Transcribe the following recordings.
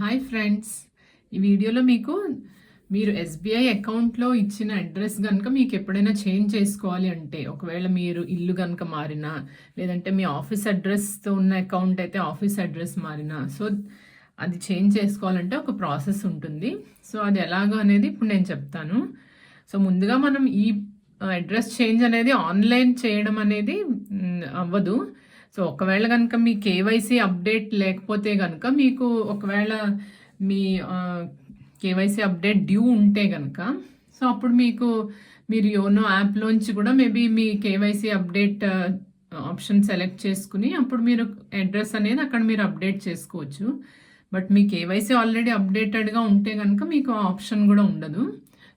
Hi friends, ఈ వీడియోలో మీరు ఎస్బీఐ అకౌంట్లో ఇచ్చిన అడ్రస్ కనుక మీకు ఎప్పుడైనా చేంజ్ చేసుకోవాలి అంటే, ఒకవేళ మీరు ఇల్లు కనుక మారినా, లేదంటే మీ ఆఫీస్ అడ్రస్తో ఉన్న అకౌంట్ అయితే ఆఫీస్ అడ్రస్ మారినా, సో అది చేంజ్ చేసుకోవాలంటే ఒక ప్రాసెస్ ఉంటుంది. సో అది ఎలాగో అనేది ఇప్పుడు నేను చెప్తాను. సో ముందుగా మనం ఈ అడ్రస్ చేంజ్ అనేది ఆన్లైన్ చేయడం అనేది అవ్వదు. సో ఒకవేళ కనుక మీ కేవైసీ అప్డేట్ లేకపోతే కనుక మీకు ఒకవేళ మీ కేవైసీ అప్డేట్ డ్యూ ఉంటే కనుక సో అప్పుడు మీరు యోనో యాప్లోంచి కూడా మేబీ మీ కేవైసీ అప్డేట్ ఆప్షన్ సెలెక్ట్ చేసుకుని అప్పుడు మీరు అడ్రస్ అనేది అక్కడ మీరు అప్డేట్ చేసుకోవచ్చు. బట్ మీ కేవైసీ ఆల్రెడీ అప్డేటెడ్గా ఉంటే కనుక మీకు ఆప్షన్ కూడా ఉండదు.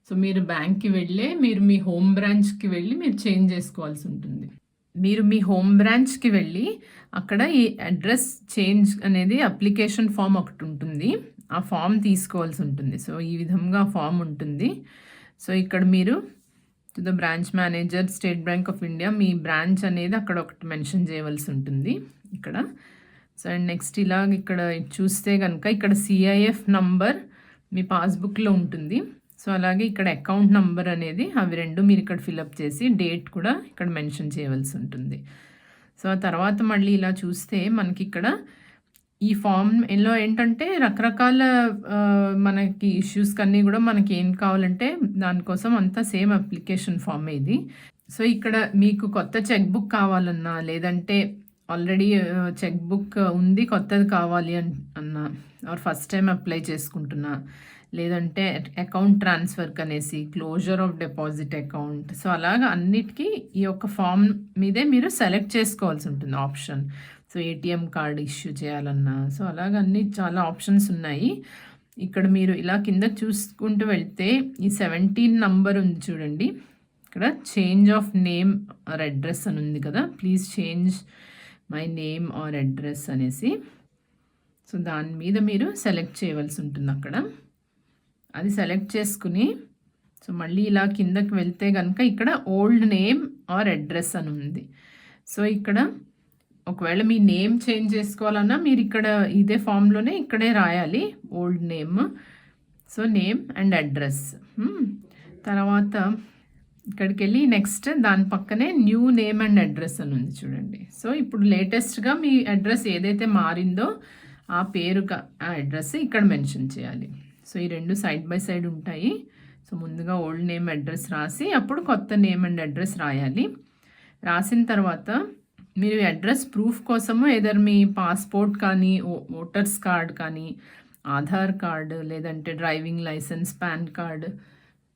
సో మీరు బ్యాంక్కి వెళ్ళే మీరు మీ హోమ్ బ్రాంచ్కి వెళ్ళి మీరు చేంజ్ చేసుకోవాల్సి ఉంటుంది. మీరు మీ హోమ్ బ్రాంచ్కి వెళ్ళి అక్కడ ఈ అడ్రస్ చేంజ్ అనేది అప్లికేషన్ ఫామ్ ఒకటి ఉంటుంది, ఆ ఫామ్ తీసుకోవాల్సి ఉంటుంది. సో ఈ విధంగా ఫామ్ ఉంటుంది. సో ఇక్కడ మీరు to the branch manager state bank of India me branch అనేది అక్కడ ఒకటి మెన్షన్ చేయవలసి ఉంటుంది ఇక్కడ. సో అండ్ నెక్స్ట్ ఇలాగ ఇక్కడ చూస్తే కనుక ఇక్కడ సిఐఎఫ్ నంబర్ మీ పాస్బుక్లో ఉంటుంది. సో అలాగే ఇక్కడ అకౌంట్ నంబర్ అనేది అవి రెండు మీరు ఇక్కడ ఫిలప్ చేసి డేట్ కూడా ఇక్కడ మెన్షన్ చేయవలసి ఉంటుంది. సో ఆ తర్వాత మళ్ళీ ఇలా చూస్తే మనకి ఇక్కడ ఈ ఫామ్లో ఏంటంటే రకరకాల మనకి ఇష్యూస్కి అన్నీ కూడా మనకి ఏం కావాలంటే దానికోసం అంతా సేమ్ అప్లికేషన్ ఫామ్ ఇది. సో ఇక్కడ మీకు కొత్త చెక్ బుక్ కావాలన్నా, లేదంటే ఆల్రెడీ చెక్ బుక్ ఉంది కొత్తది కావాలి అన్నా, ఆర్ ఫస్ట్ టైం అప్లై చేసుకుంటున్నా, లేదంటే అకౌంట్ ట్రాన్స్ఫర్కి అనేసి closure of deposit account, so అలాగా అన్నిటికీ ఈ యొక్క ఫామ్ మీదే మీరు సెలెక్ట్ చేసుకోవాల్సి ఉంటుంది option. So ATM card issue చేయాలన్నా, సో అలాగ అన్ని చాలా ఆప్షన్స్ ఉన్నాయి. ఇక్కడ మీరు ఇలా కింద చూసుకుంటూ వెళ్తే ఈ 17 నంబర్ ఉంది చూడండి, ఇక్కడ change of name or address అని ఉంది కదా, please change my name or address అనేసి. సో దాని మీద మీరు సెలెక్ట్ చేయవలసి ఉంటుంది అక్కడ. అది సెలెక్ట్ చేసుకుని సో మళ్ళీ ఇలా కిందకి వెళ్తే కనుక ఇక్కడ ఓల్డ్ నేమ్ ఆర్ అడ్రస్ అని ఉంది. సో ఇక్కడ ఒకవేళ మీ నేమ్ చేంజ్ చేసుకోవాలన్నా మీరు ఇక్కడ ఇదే ఫామ్లోనే ఇక్కడే రాయాలి old name. So name and address. తర్వాత ఇక్కడికి వెళ్ళి నెక్స్ట్ దాని పక్కనే న్యూ నేమ్ అండ్ అడ్రస్ అని ఉంది చూడండి. సో ఇప్పుడు లేటెస్ట్గా మీ అడ్రస్ ఏదైతే మారిందో ఆ పేరు ఆ అడ్రస్ ఇక్కడ మెన్షన్ చేయాలి. సో ఈ రెండు సైడ్ బై సైడ్ ఉంటాయి. సో ముందుగా ఓల్డ్ నేమ్ అడ్రస్ రాసి అప్పుడు కొత్త నేమ్ అండ్ అడ్రస్ రాయాలి. రాసిన తర్వాత మీరు అడ్రస్ ప్రూఫ్ కోసము ఏదర్ మీ పాస్పోర్ట్ కానీ, ఓటర్స్ కార్డ్ కానీ, ఆధార్ కార్డు, లేదంటే driving licence, PAN card,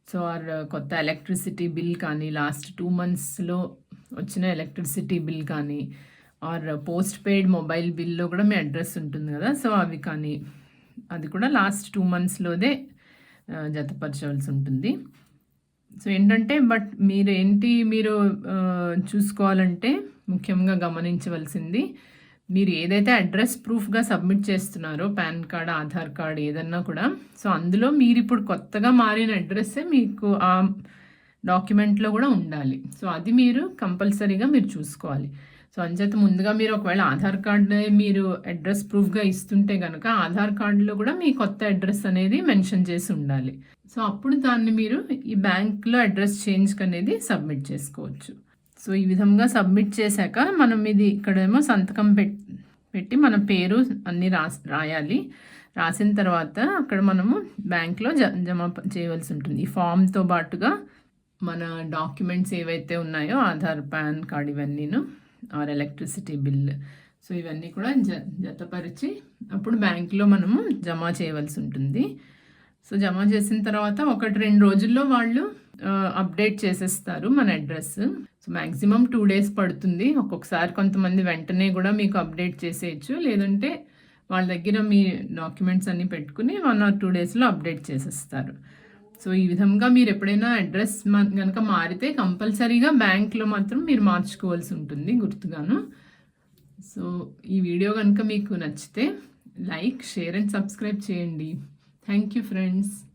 so or కొత్త ఎలక్ట్రిసిటీ బిల్ కానీ, లాస్ట్ 2 monthsలో వచ్చిన ఎలక్ట్రిసిటీ బిల్ కానీ, ఆర్ పోస్ట్ పెయిడ్ మొబైల్ బిల్లో కూడా మీ అడ్రస్ ఉంటుంది కదా, సో అవి కానీ, అది కూడా లాస్ట్ 2 monthsలోదే జతపరచవలసి ఉంటుంది. సో ఏంటంటే బట్ మీరు చూసుకోవాలంటే ముఖ్యంగా గమనించవలసింది, మీరు ఏదైతే అడ్రస్ ప్రూఫ్గా సబ్మిట్ చేస్తున్నారో పాన్ కార్డ్, ఆధార్ కార్డ్ ఏదన్నా కూడా, సో అందులో మీరు ఇప్పుడు కొత్తగా మారిన అడ్రస్సే మీకు ఆ డాక్యుమెంట్లో కూడా ఉండాలి. సో అది మీరు కంపల్సరీగా మీరు చూసుకోవాలి. సో అంచేత ముందుగా మీరు ఒకవేళ ఆధార్ కార్డ్ మీరు అడ్రస్ ప్రూఫ్గా ఇస్తుంటే కనుక ఆధార్ కార్డులో కూడా మీ కొత్త అడ్రస్ అనేది మెన్షన్ చేసి ఉండాలి. సో అప్పుడు దాన్ని మీరు ఈ బ్యాంక్లో అడ్రస్ చేంజ్కి అనేది సబ్మిట్ చేసుకోవచ్చు. సో ఈ విధంగా సబ్మిట్ చేశాక మనం ఇది ఇక్కడేమో సంతకం పెట్టి మన పేరు అన్నీ రాయాలి. రాసిన తర్వాత అక్కడ మనము బ్యాంక్లో జమ చేయవలసి ఉంటుంది. ఈ ఫామ్తో పాటుగా మన డాక్యుమెంట్స్ ఏవైతే ఉన్నాయో ఆధార్, పాన్ కార్డ్ ఇవన్నీను, ఆర్ ఎలక్ట్రిసిటీ బిల్, సో ఇవన్నీ కూడా జతపరిచి అప్పుడు బ్యాంక్లో మనము జమ చేయవలసి ఉంటుంది. సో జమ చేసిన తర్వాత 1-2 రోజుల్లో వాళ్ళు అప్డేట్ చేసేస్తారు మన అడ్రస్. సో మ్యాక్సిమం 2 days పడుతుంది. ఒక్కొక్కసారి కొంతమంది వెంటనే కూడా మీకు అప్డేట్ చేసేయచ్చు, లేదంటే వాళ్ళ దగ్గర మీ డాక్యుమెంట్స్ అన్నీ పెట్టుకుని 1 or 2 daysలో అప్డేట్ చేసేస్తారు. సో ఈ విధంగా మీరు ఎప్పుడైనా అడ్రస్ కనుక మారితే కంపల్సరీగా బ్యాంక్లో మాత్రం మీరు మార్చుకోవాల్సి ఉంటుంది గుర్తుగాను. సో ఈ వీడియో కనుక మీకు నచ్చితే లైక్, షేర్ అండ్ సబ్స్క్రైబ్ చేయండి. Thank you friends.